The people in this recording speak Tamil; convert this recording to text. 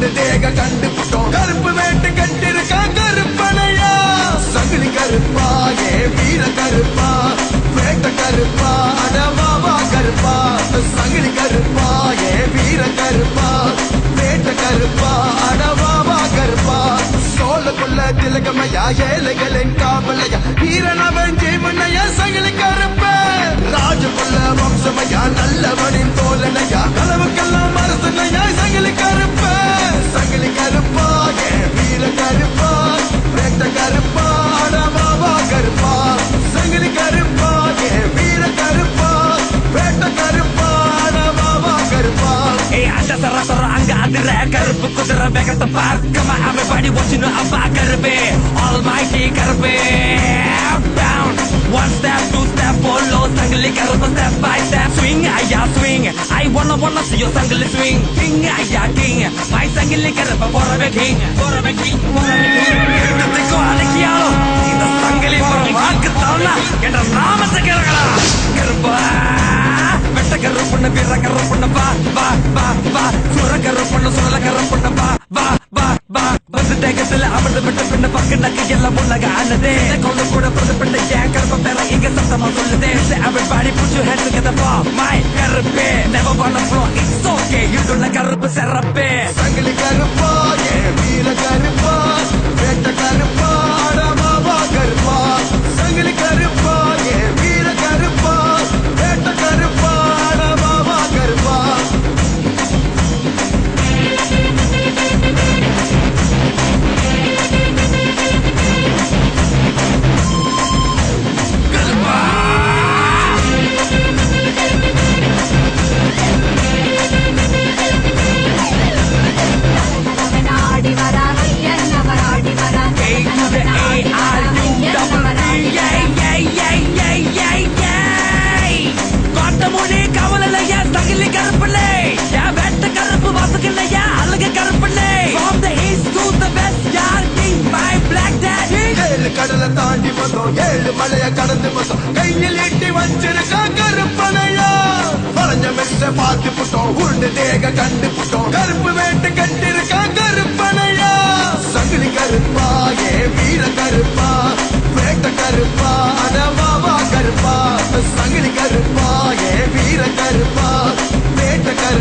உள்ள தேக கண்டுபிட்டோம் கருப்பு வேட்டு கட்டிருக்கா கருப்பனையா சங்கிலி கருப்பா ஏ வீர கருப்பா வேட்ட கருப்பா அடவாவா கருப்பா சங்கிலி கருப்பா ஏ வீர கருப்பா வேட்ட கருப்பா அடவாவா கருப்பா சோழக்குள்ள திலகமையா ஏழைகளின் காவலையா வீரனவன் ஜெயமனையா சங்கிலி கருப்ப ராஜகுள்ள வம்சமையா நல்லவனின் தோழனையா அளவுக்கெல்லாம் அரசனையா சங்கிலி கருப்ப சங்கிலி கருப்பா ஏ வீர கருப்பா வேட்ட கருப்பா அடவாவா கருப்பா சங்கிலி கருப்பா ஏ வீர கருப்பா வேட்ட கருப்பா அடவாவா கருப்பா அந்த சர அங்க அதிர கருப்பு குதிரை வேகத்தை பார்க்கமா everybody watching அப்பா கருப்பே almighty கருப்பே bound one step two step follow சங்கிலி கருப்பு step by step swing ஐயா swing I wanna see your சங்கிலி swing king ஐயா king my சங்கிலி கருப்பு போறவே king எடுத்துக்கோ அழகியாலும் இந்த சங்கிலி போற வாக்கு தானா என்ற நாமத்தை கேளுங்களா கருப்பா வெட்ட கருப்புண்ண வீர கருப்புண்ண வா வா வா வா சுர கருப்புண்ண சுரல கருப்புண்ண வா வா வா வா வந்து தேகத்துல அமர்ந்து விட்ட பின்ன பக்கு நக்கு எல்லாம் உலக ஆனதே கொண்டு கூட பிரதிப்பட்ட ஏன் கருப்ப பேர இங்க சத்தமா சொல்லுதே everybody put your hands together for my கருப்பே never wanna flow it's okay இதுள்ள கருப்பு சிறப்பே சங்கிலி கருப்பா ஏ வீர கருப்பா வேட்ட கருப்பா அடவாவா கருப்பா சங்கிலி கருப்பா ஏ வீர கருப்பா வேட்ட கருப்பா அடவாவா கருப்பா கடலை தாண்டி வந்தோம் ஏழு மலைய கடந்து வந்தோம் கையில் ஈட்டி வச்சிருக்கா கருப்பனையா வளைஞ்ச மெச்ச பார்த்து புட்டோம் உருண்டு தேக கண்டு புட்டோம் கருப்பு வேட்டு கட்டிருக்கா கருப்பனையா சங்கிலி கருப்பா ஏ வீர கருப்பா வேட்ட கருப்பா அடவாவா கருப்பா சங்கிலி கருப்பா ஏ வீர கருப்பா வேட்ட கருப்பா